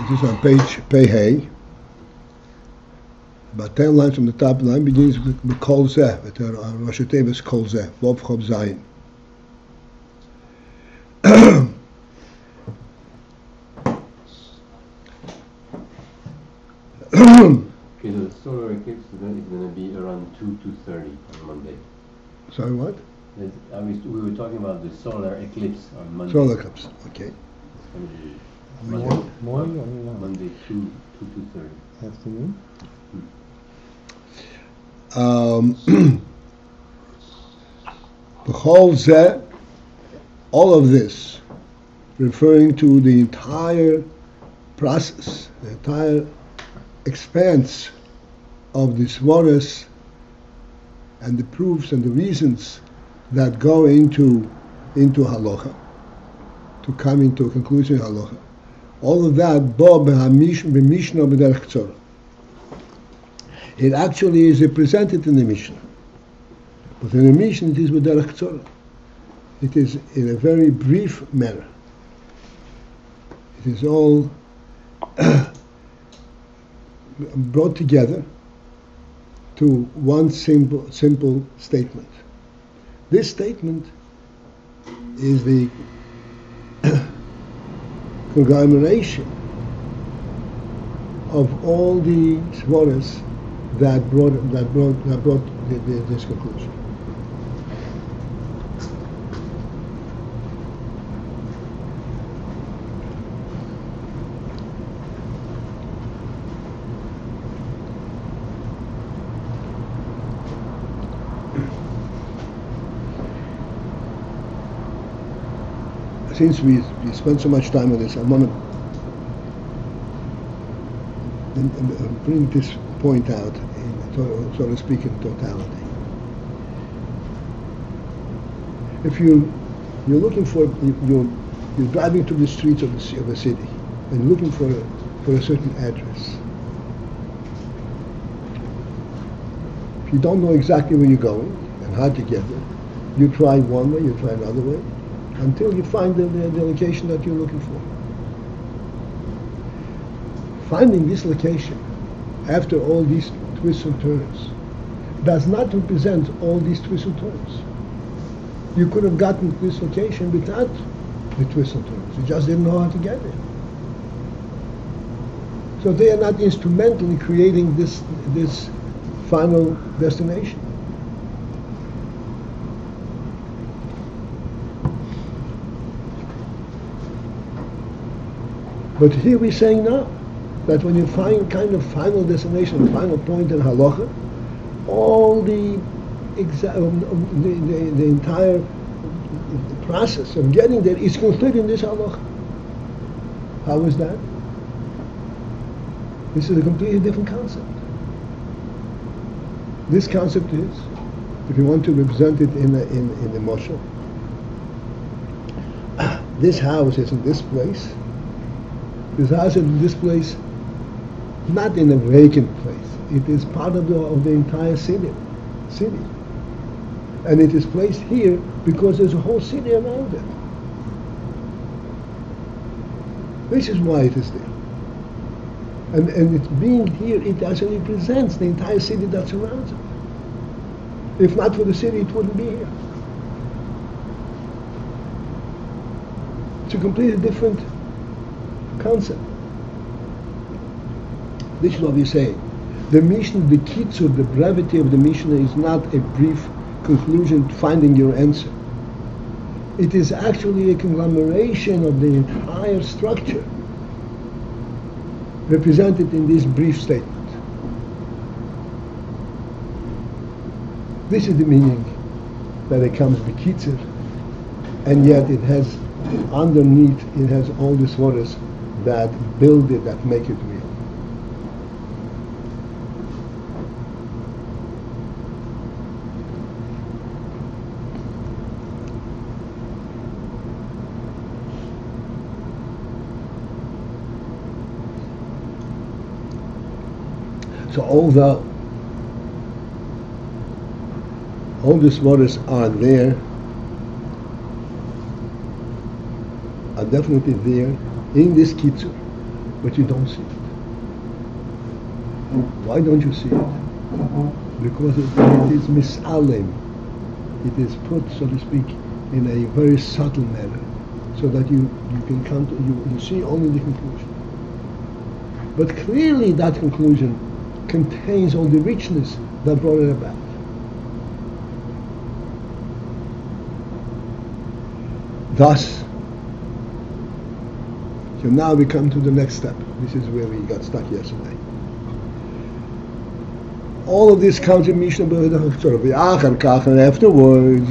This is on page Pei. About 10 lines from the top line begins with vekol zeh, with Rosh Hashanah kol zeh, Vav Chob Zayin. Okay, so the solar eclipse is going to be around 2:30 on Monday. Sorry, what? We were talking about the solar eclipse on Monday. Solar eclipse, okay. It's going to be Morning or Monday 2:30. Afternoon? Vekol zeh, all of this, referring to the entire process, the entire expanse of the svaras and the proofs and the reasons that go into halacha, to come into a conclusion of halacha. All of that, it actually is represented in the Mishnah. But in the Mishnah it is b'derech tzorah. It is in a very brief manner. It is all brought together to one simple statement. This statement is the conglomeration of all the svaras that brought this conclusion. Since we spent so much time on this, I want to bring this point out, so to speak, in totality. If you're looking for, you're driving through the streets of a city and looking for a certain address. If you don't know exactly where you're going and how to get there, you try one way, you try another way, until you find the location that you're looking for. Finding this location after all these twists and turns does not represent all these twists and turns. You could have gotten to this location without the twists and turns. You just didn't know how to get there. So they are not instrumental in creating this final destination. But here we're saying now that when you find kind of final destination, final point in halacha, all the entire process of getting there is concluded in this halacha. How is that? This is a completely different concept. This concept is, if you want to represent it in the mashal, this house is in this place. This house is in this place, not in a vacant place. It is part of the entire city. And it is placed here because there's a whole city around it. This is why it is there. And it being here, it actually represents the entire city that surrounds it. If not for the city, it wouldn't be here. It's a completely different concept. This is what we're saying. The Mishnah, the kitzur, the brevity of the Mishnah is not a brief conclusion finding your answer. It is actually a conglomeration of the entire structure represented in this brief statement. This is the meaning that it comes with kitzur and yet it has underneath, it has all these waters that build it, that make it real. So although all these waters are there, are definitely there in this kitzur, but you don't see it. Why don't you see it? Because it is misalem. It is put, so to speak, in a very subtle manner, so that you can come to, you see only the conclusion. But clearly that conclusion contains all the richness that brought it about. Thus, so now we come to the next step. This is where we got stuck yesterday. All of this comes in Mishnah, and afterwards,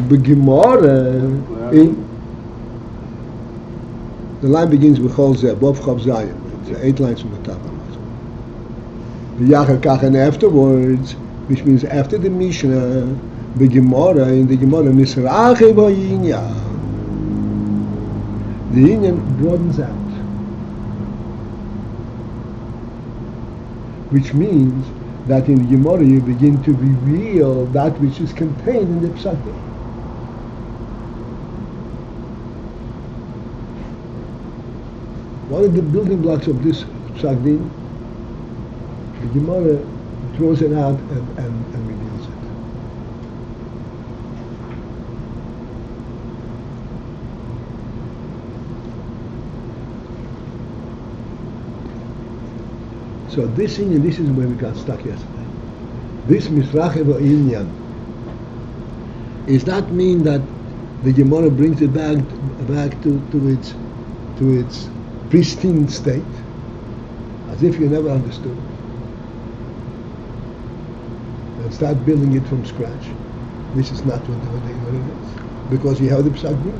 the line begins with Chol Zeh, Bov Chav Zayin. It's 8 lines from the top. And afterwards, which means after the Mishnah, in the Gemara, Misrache B'Yinyan. The Yinyan broadens out, which means that in the Gemara you begin to reveal that which is contained in the Psak Din. What are the building blocks of this Psak Din? The Gemara throws it out and reveals it. So this inyan, this is where we got stuck yesterday. This misrache inyan does not mean that the Gemara brings it back to its pristine state, as if you never understood it, and start building it from scratch. This is not what it is, because you have the Psak Din.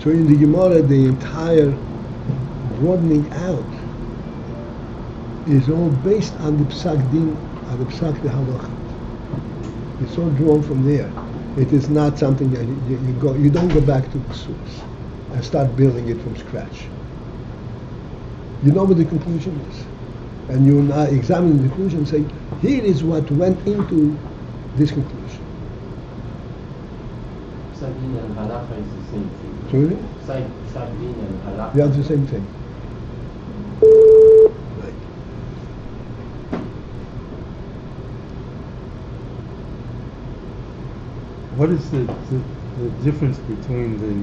So in the Gemara, the entire broadening out is all based on the Psak Din, on the Psak the Halakha. It's all drawn from there. It is not something that you don't go back to the source and start building it from scratch. You know what the conclusion is, and you now examine the conclusion and say, here is what went into this conclusion. Psak Din and Halakha is the same thing. Sorry? Psak Din and Halakha. Yeah, it's the same thing. Right. What is the difference between the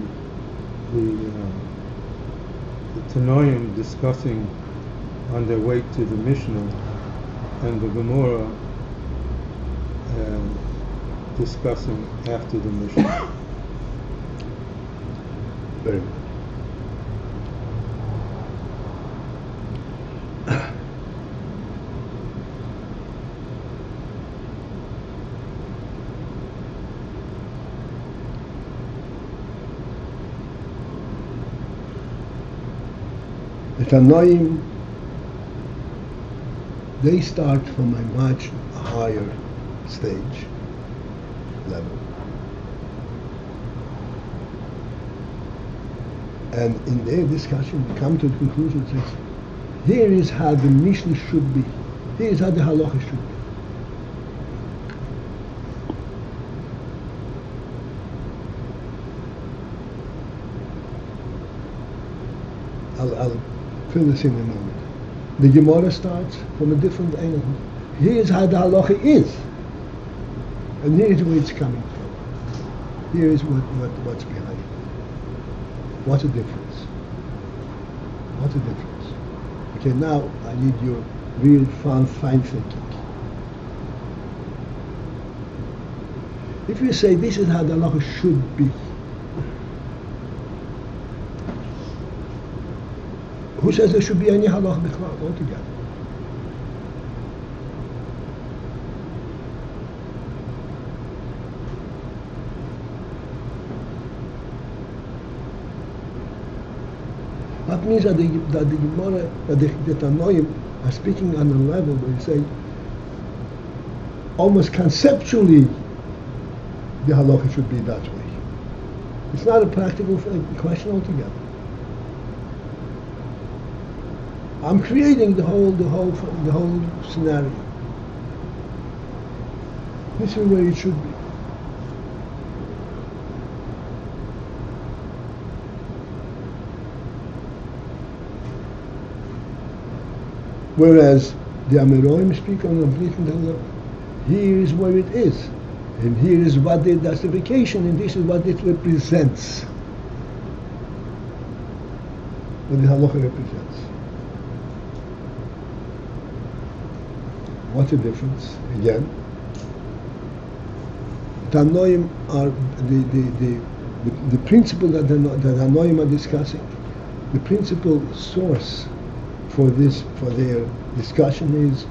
Tanoim discussing on their way to the Mishnah and the Gemara discussing after the Mishnah? Very good. The Tanoim, they start from a much higher stage level. And in their discussion, we come to the conclusion that says, here is how the Mishnah should be. Here is how the Halacha should be. I'll fill this in a moment. The Gemara starts from a different angle. Here's how the Halacha is. And here's where it's coming from. Here is what's behind it. What's the difference? What's the difference? Okay, now I need your real fine thinking. If you say this is how the halacha should be, who says there should be any halacha b'chlal altogether? That means that the Gemara, that the Tanoim are speaking on a level where you say, almost conceptually, the halacha should be that way. It's not a practical question altogether. I'm creating the whole scenario. This is where it should be. Whereas the Ameroim speak on completing the law. Here is where it is, and here is what the justification, and this is what it represents. What the halacha represents. What's the difference? Again, Tanoim are the principle that the Tanoim are discussing. The principal source for their discussion is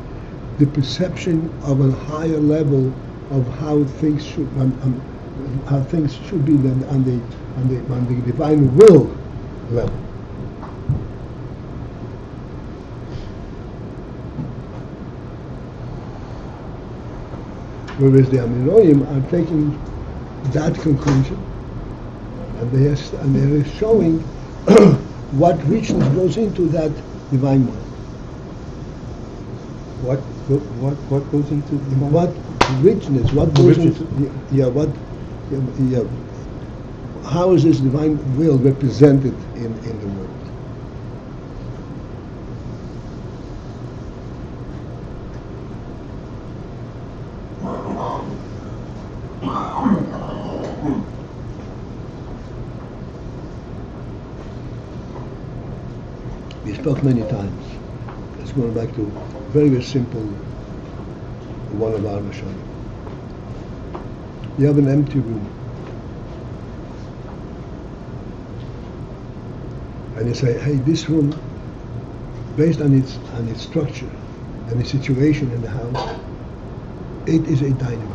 the perception of a higher level of how things should be on the divine will level. Whereas the Ameroim are taking that conclusion and they are showing what richness goes into that divine mind. What goes into the mind? What richness? What goes into? How is this divine will represented in the world? We spoke many times. Let's go back to very, very simple one of our RASHAB. You have an empty room. And you say, hey, this room, based on its structure and its situation in the house, it is a dining room.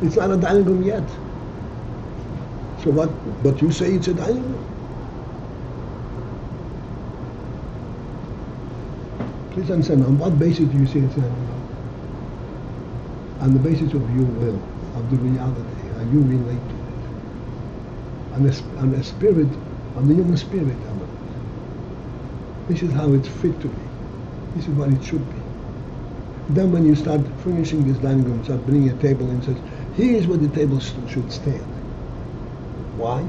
It's not a dining room yet. So what? But you say it's a dining room. Please understand, on what basis do you say it's a dining room? On the basis of your will, of the reality, how you relate to it. On the spirit, on the human spirit element. This is how it's fit to be. This is what it should be. Then when you start furnishing this dining room, start bringing a table and says, here is where the table should stand. Why?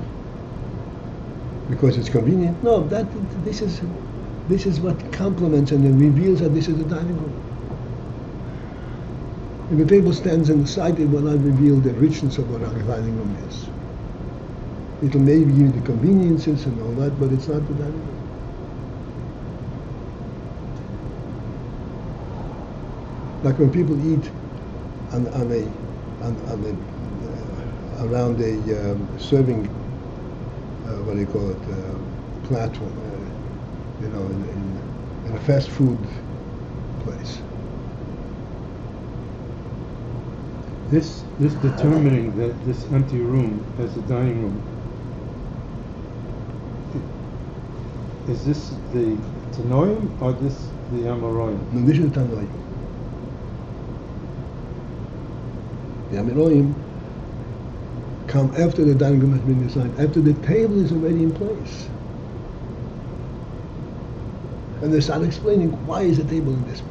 Because it's convenient? No, this is what complements and reveals that this is a dining room. If the table stands on the side, it will not reveal the richness of what our dining room is. It will maybe give you the conveniences and all that, but it's not the dining room. Like when people eat around a serving, what do you call it, platform, in a fast food place. This determining that this empty room as a dining room, is this the Tanoim or this the Amoraim? No, this is the Tanoim. The Amoraim come after the dining room has been designed, after the table is already in place. And they start explaining why is the table in this place.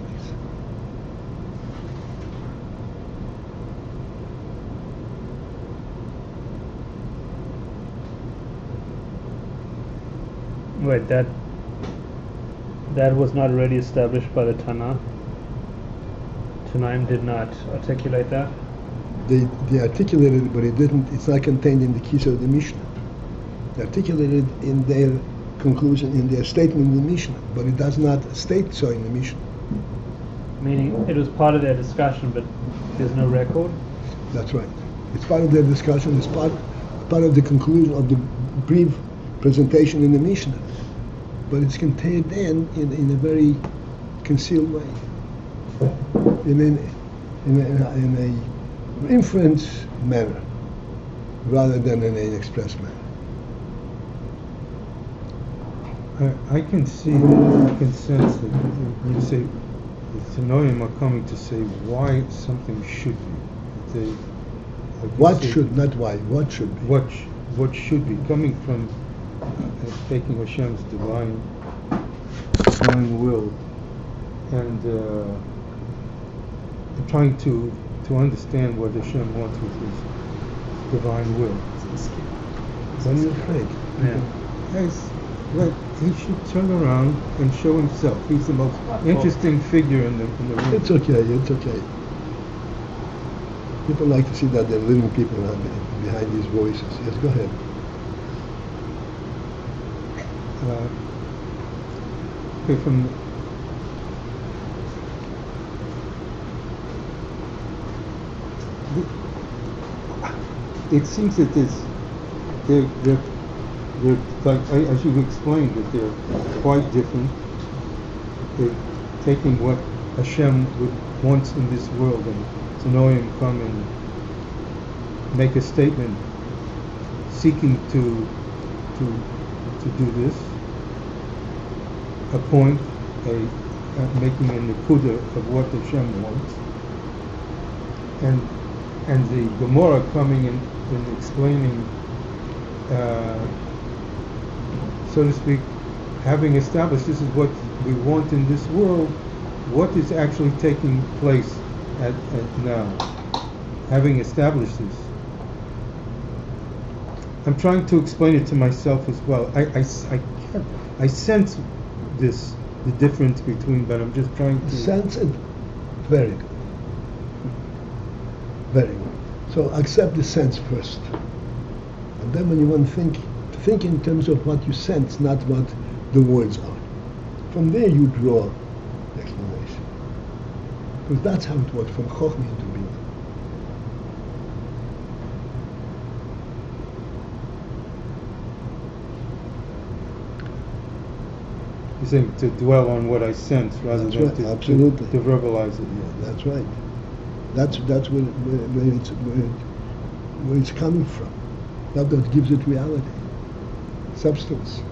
Wait, that was not already established by the Tana? Tanaim did not articulate that? They articulated it, but it didn't. It's not contained in the Kisa of the Mishnah. They articulated it in their conclusion, in their statement in the Mishnah, but it does not state so in the Mishnah. Meaning it was part of their discussion, but there's no record? That's right. It's part of their discussion. It's part of the conclusion of the brief presentation in the Mishnah, but it's contained then in a very concealed way, in a inference manner, rather than in an express manner. I can see, I can sense that you say the Tanoim are coming to say why something should be. What should, not why, what should be. What should be, coming from taking Hashem's divine will and trying to understand what Hashem wants with his divine will. Then you're afraid. Yeah. Like he should turn around and show himself. He's the most interesting figure in the room. It's okay, it's okay. People like to see that there are living people behind these voices. Yes, go ahead. Okay, it seems that they're like, as you've explained, that they're quite different. They're taking what Hashem wants in this world, and to know Him come and make a statement seeking to do this, a point, making a nekuda of what Hashem wants, and the Gemara coming in and explaining, so to speak, having established this is what we want in this world, what is actually taking place at now, having established this. I'm trying to explain it to myself as well. I sense this, the difference between, but I'm just trying to sense it. Very good. Very good. So accept the sense first, and then when you want to think in terms of what you sense, not what the words are. From there you draw the explanation, because that's how it works from Chochmah into Bina. You're saying to dwell on what I sense rather That's than right, to absolutely. to verbalize it. Yeah. That's right. That's where it's coming from. That gives it reality, substance.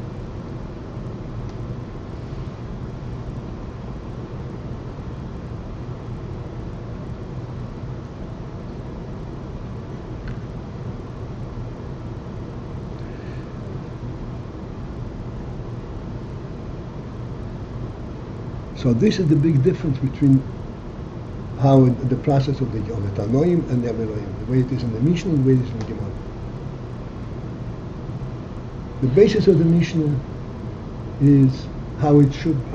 So this is the big difference between how the process of the Tanoim and the Amoraim, the way it is in the Mishnah and the way it is in the Gemara. The basis of the Mishnah is how it should be.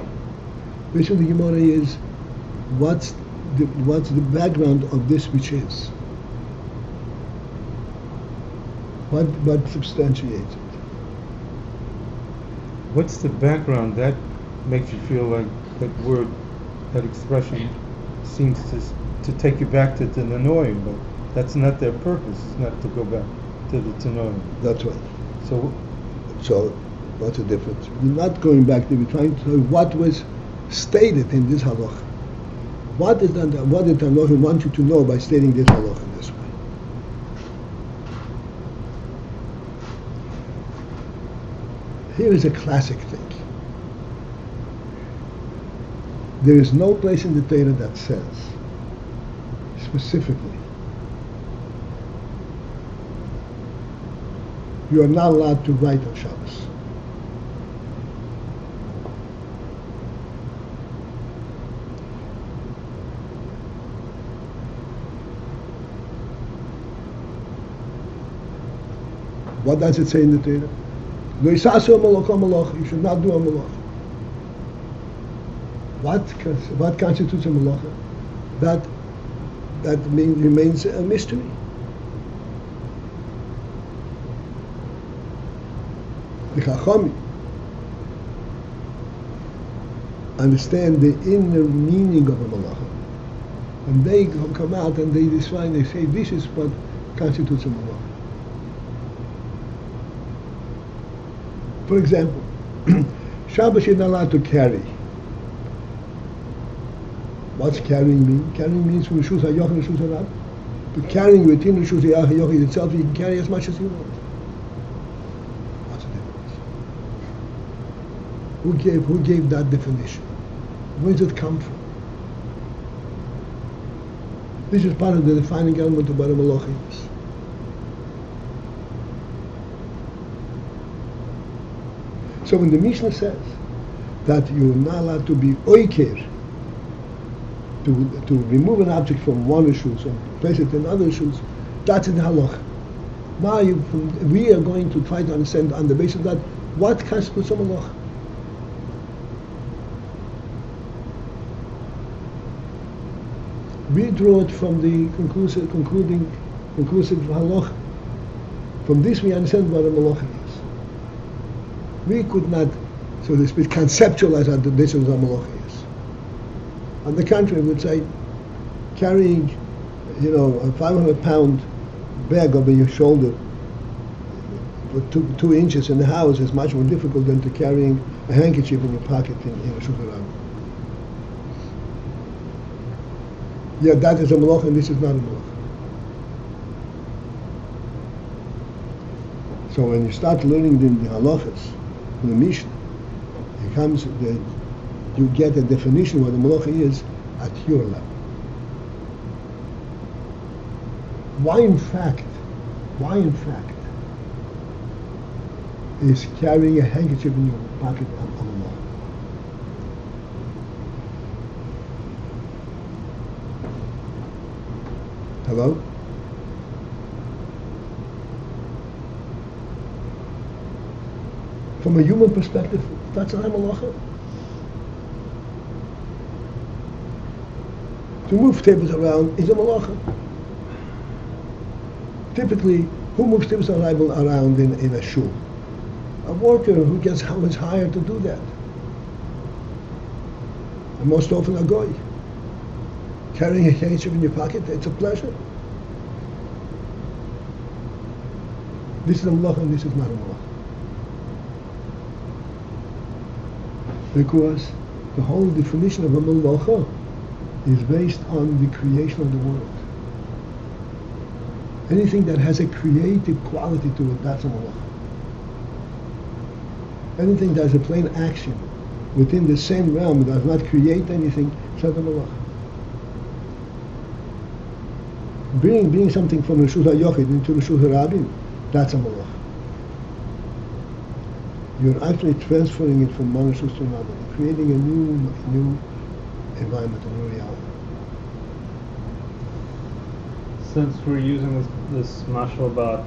The basis of the Gemara is what's the background of this which is. What substantiates it. What's the background that makes you feel like that word, that expression seems to take you back to the Tanoim, but that's not their purpose. It's not to go back to the Tanoim. That's right. So what's the difference? We're not going back to, we're trying to know what was stated in this halacha. What did Tanoim want you to know by stating this halacha in this way? Here is a classic thing. There is no place in the Torah that says specifically you are not allowed to write on Shabbos. What does it say in the Torah? You should not do a malach. What constitutes a malacha? That remains a mystery. The Chachamim understand the inner meaning of a malacha, and they come out and they define. They say this is what constitutes a malacha. For example, Shabbos you're not allowed to carry. What's carrying mean? Carrying means from Rishus HaYoch and Rishus HaRab. But carrying within Rishus HaYoch itself, you can carry as much as you want. What's the difference? Who gave that definition? Where does it come from? This is part of the defining element of what a malacha is. So when the Mishnah says that you're not allowed to be oiker, to remove an object from one shoes and place it in other shoes, that's in the halacha. Now we are going to try to understand on the basis of that what constitutes a halacha. We draw it from the conclusive halacha. From this we understand what a malacha is. We could not, so to speak, conceptualize what this is a malacha is. On the contrary, we would say carrying, a 500-pound bag over your shoulder for 2 inches in the house is much more difficult than to carrying a handkerchief in your pocket in a shulchan. Yeah, that is a malacha and this is not a malacha. So when you start learning the halachas, the Mishnah, it comes that you get a definition of what a malacha is at your level. Why in fact is carrying a handkerchief in your pocket a malacha? Hello? From a human perspective, that's not a malacha. To move tables around is a malacha. Typically, who moves tables around in a shul? A worker who is hired to do that. And most often a goy. Carrying a handkerchief in your pocket, it's a pleasure. This is a malacha and this is not a malacha. Because the whole definition of a malacha is based on the creation of the world. Anything that has a creative quality to it, that's a malacha. Anything that has a plain action within the same realm and does not create anything, it's not a malacha. Bringing something from the Reshut HaYochid into the Reshut HaRabim, that's a malacha. You're actually transferring it from one Reshut to another, creating a new environment, a new reality. Since we're using this mashal about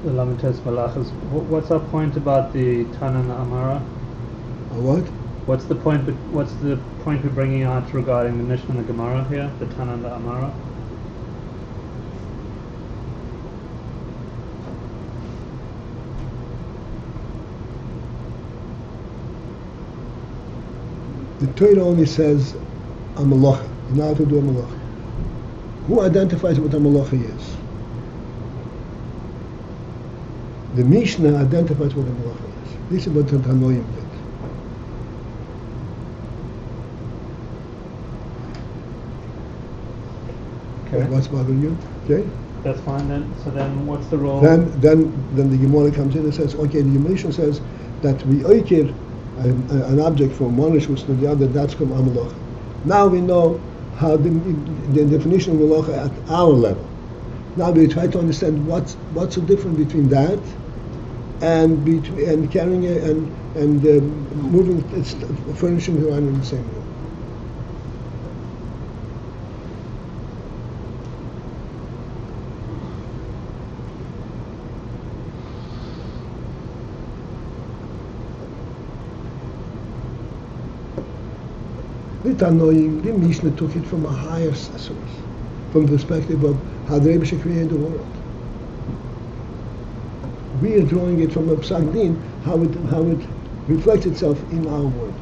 the Lamites Malachas, what's our point about the Tana and the Amara? What? What's the point we're bringing out regarding the Mishnah and the Gemara here, the Tana and the Amara? The Torah only says a malacha. You're not allowed to do a malacha. Who identifies what a malacha is? The Mishnah identifies what a malacha is. This is what the Tanoim did. Okay. What's bothering you? Okay. That's fine then. So then, what's the role? Then the Gemara comes in and says, okay, the Mishnah says that we oiker an object from one reshus to the other, that's called malacha. Now we know how the definition of malacha at our level. Now we try to understand what's so different between that and carrying and moving furnishing around in the same room. The Mishnah took it from a higher source, from the perspective of how the REBBE created the world. We are drawing it from a psak din, how it reflects itself in our world.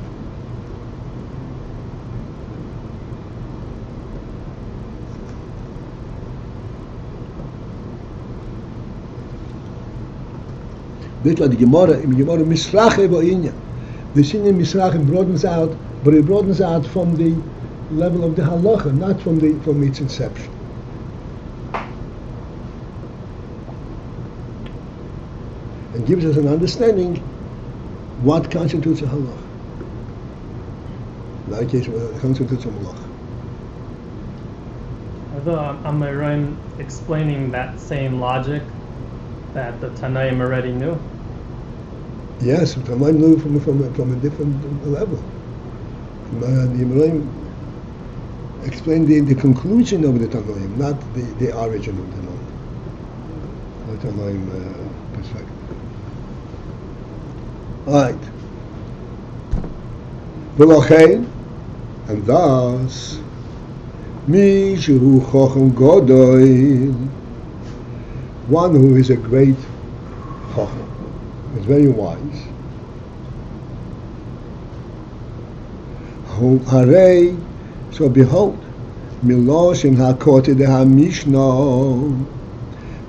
This like the Gemara misrache AYIN. The Shinyan misrache broadens out, but it broadens out from the level of the halacha, not from its inception. And gives us an understanding what constitutes a halacha. In that case, it comes into some malacha. Although am I right in explaining that same logic that the Tanaim already knew? Yes, the Tanaim knew from a different level. The Tanaim explained the conclusion of the Tanaim, not the origin of the Tanaim perspective. All right. V'lochein, and thus, Mi shehu chochem godoil, one who is a great chochem, is very wise. Harei, so behold, miloshin hakote de ha-mishnah,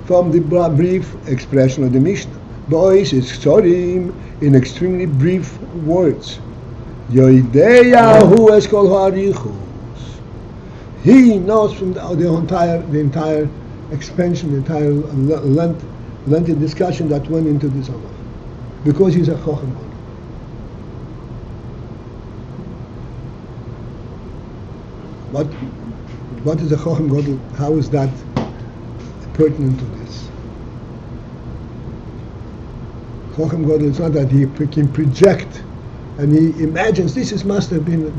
from the brief expression of the Mishnah. Boys is tzorim in extremely brief words. Yoideyahu eskol ha'arichus. He knows from the entire expansion, the entire lengthy discussion that went into this Allah, because he's a chochem. What is a chochem gadol? How is that pertinent to this? Chochem gadol is not that he can project and he imagines this is what must have been.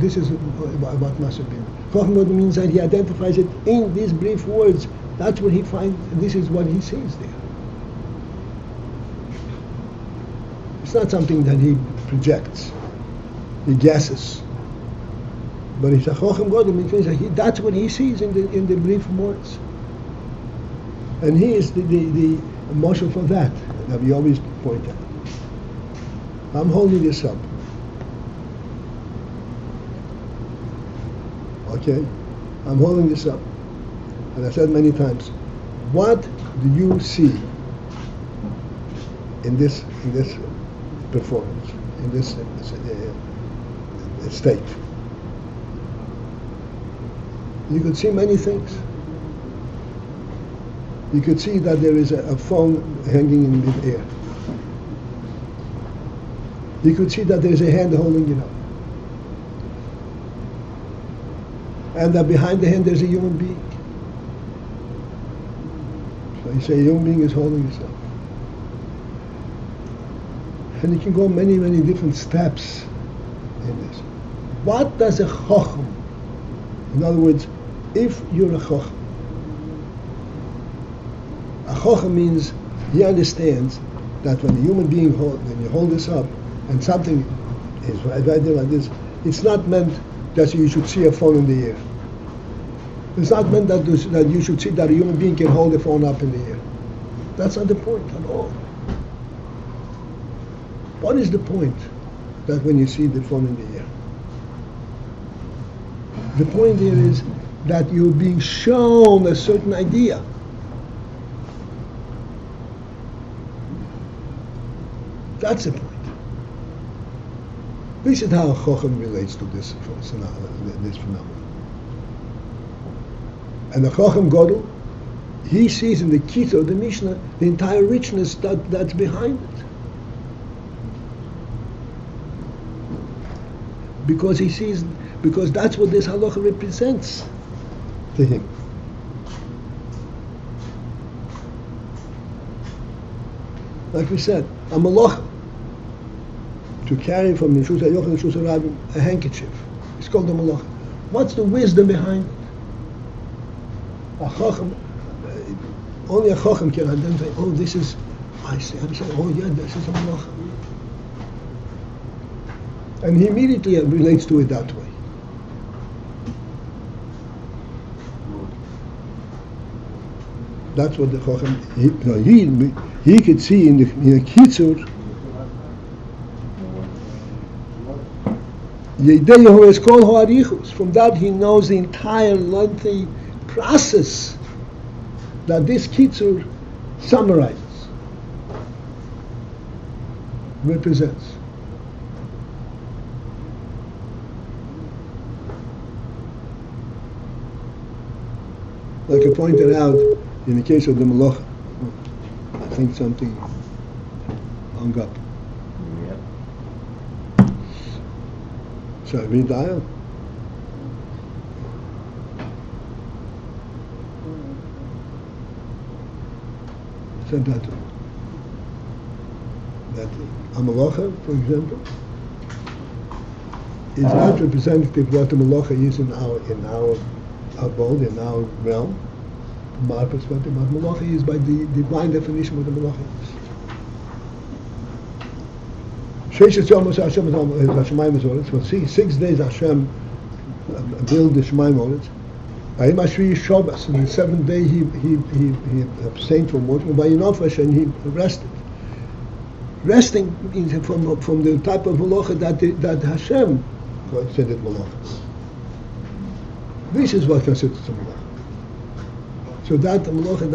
Chochem gadol means that he identifies it in these brief words. That's what he finds. This is what he sees there. It's not something that he projects. He guesses. But it's a chochem gadol means that that's what he sees in the brief words. And he is the marshal for that we always point out. I'm holding this up. Okay? I'm holding this up. And I said many times, what do you see in this performance, in this state? You could see many things. You could see that there is a phone hanging in midair. You could see that there is a hand holding it up. And that behind the hand there's a human being. So you say a human being is holding itself. And you can go many, many different steps in this. What does a chochem? In other words, if you're a chochem means he understands that when a human being when you hold this up and something is right there like this, it's not meant that you should see a phone in the air. It's not meant that you should see that a human being can hold a phone up in the air. That's not the point at all. What is the point that when you see the phone in the air? The point there is that you're being shown a certain idea. That's the point. This is how a chochem relates to this phenomenon. And the chochem gadol, he sees in the Kitzur of the Mishnah the entire richness that's behind it. Because he sees, because that's what this halacha represents to him. Like we said, a malacha, to carry from the Shus HaYochel and Shus HaRabbim a handkerchief. It's called a malacha. What's the wisdom behind it? A chochem, only a chochem can identify, oh, this is, I see, oh yeah, this is a malacha. And he immediately relates to it that way. That's what the chochem, he could see in the Kitzur, from that he knows the entire lengthy process that this Kitzur summarizes, represents. Like I pointed out in the case of the Malacha, I think something hung up. Yep. Shall I read the ayah? understand that. That a malacha, for example, is not representative of what the malacha is in our abode, in our realm. From our perspective, what malacha is by the divine definition of what the malacha is. For 6 days Hashem built the Shemayim Oretz. And the 7th day he abstained from work, and he rested. Resting means from the type of malacha that Hashem considered malacha. This is what considers a malacha. So that malacha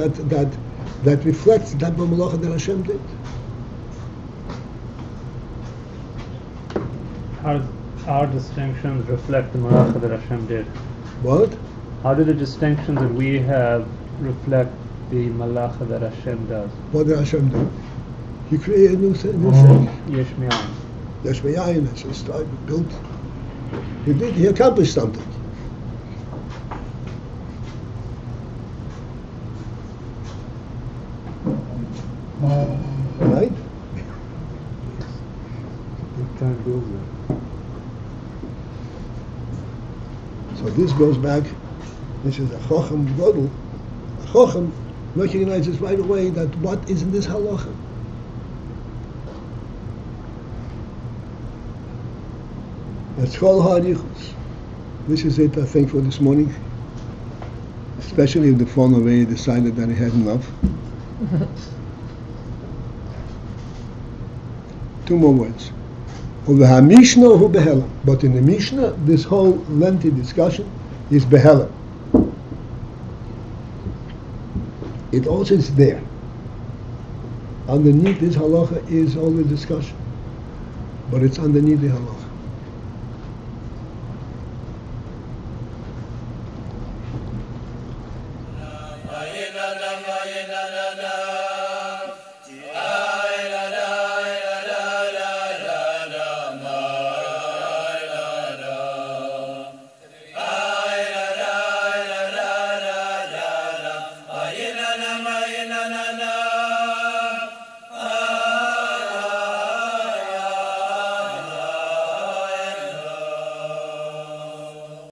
that reflects the type of malacha that Hashem did. How does our distinctions reflect the malacha that Hashem did? What? How do the distinctions that we have reflect the malacha that Hashem does? What did Hashem do? He created a new thing. Yesh me'ayin. Yesh me'ayin. It's built. He accomplished something. Right? Big time builder. So this goes back. This is a chochem gadol. A chochem recognizes right away that what is in this halacha. That's kol ha'arichos. This is it, I think, for this morning. Especially if the phone already decided that he had enough. 2 more words. But in the Mishnah, this whole lengthy discussion is behelam. It also is there. Underneath this halacha is all the discussion, but it's underneath the halacha. AYIN